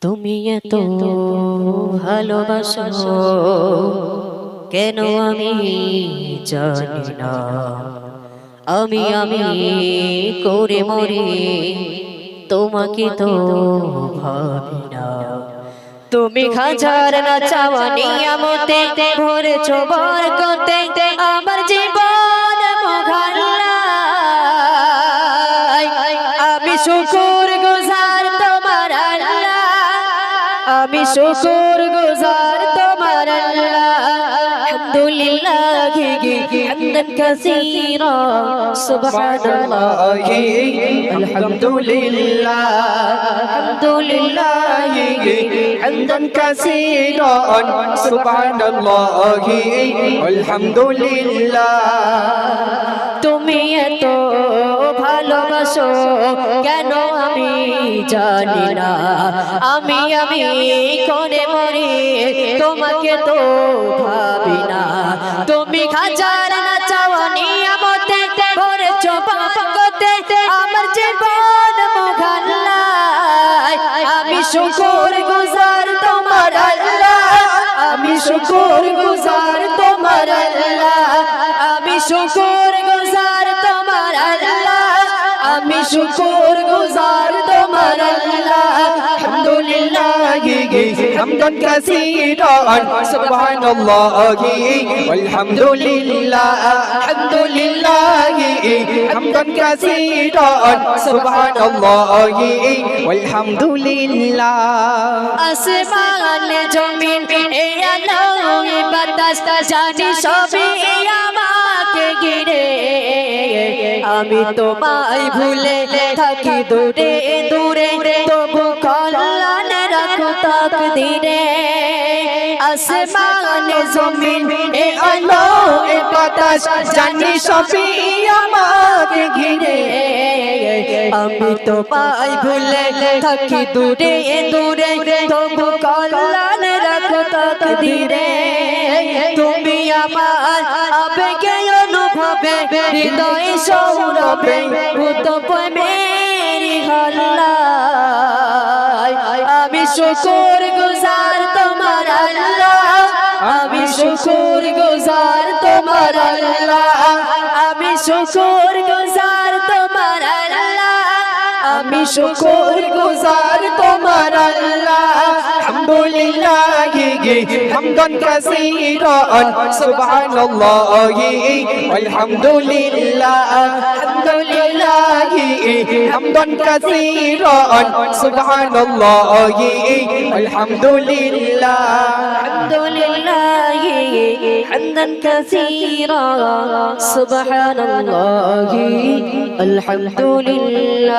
তুমি এত ভালোবাসো কেন আমি জানি না। আমি করে মরি তোমাকে তো ভাবি না। তুমি হাজার না চাওয়া নিয়ামতে ভরেছো বরকতে আমার জীবন মোঘাল্লায়। আমি শুকর গুজার তোমার আল্লাহ, আমি শুকর গুজার তোমার আল্লাহ। আলহামদুলিল্লাহ হামদান কাসীরা সুবহানাল্লাহ। আলহামদুলিল্লাহ আলহামদুলিল্লাহ হামদান কাসীরান সুবহানাল্লাহ আলহামদুলিল্লাহ। তুমি এত ভালোবাসো কেন আমি জানি না। আমি করে মরি তোমাকে তো ভাবি না। তুমি হাজার না চাওয়া নিয়ামতে ভরেছো বরকতে আমার জীবন মোঘাল্লায়। আমি শুকর গুজার তোমার আল্লাহ, আমি শুকর গুজার তোমার আল্লাহ, আমি শুকর গুজার তোমার আল্লাহ, আমি শুকর গুজার তোমার আল্লাহ। আলহামদুলিল্লাহ হামদান কাসীরান সুবহানাল্লাহ আলহামদুলিল্লাহ আলহামদুলিল্লাহ হামদান কাসীরান সুবহানাল্লাহ আলহামদুলিল্লাহ। আসমান জমিন এই আলো এই বাতাস জানি সবই আমাকে ঘিরে। আমি তোমায় ভুলে থাকি দূরে দূরে, তবু কল্যাণ রাখো তাকদীরে। আসমান জমিন এই আলো এই বাতাস জানি সবই আমাকে ঘিরে। আমি তোমায় ভুলে থাকি দূরে দূরে, তবু কল্যাণ রাখো তাকদীরে। তুমি আমার আবেগে অনুভবে হৃদয়ে সৌরভে ভূত প্রেমেরি হল্লায়। আমি শুকর গুজার তোমার আল্লাহ, আমি শুকর গুজার তোমার আল্লাহ, আমি শুকর গুজার তোমার আল্লাহ, আমি শুকর গুজার তোমার আল্লাহ। আলহামদুলিল্লাহ হামদান কাসীরান সুবহানাল্লাহ আলহামদুলিল্লাহ আলহামদুলিল্লাহ হামদান কাসীরান সুবহানাল্লাহ আলহামদুলিল্লাহ আলহামদুলিল্লাহ হামদান কাসীরা সুবহানাল্লাহ আলহামদুলিল্লাহ।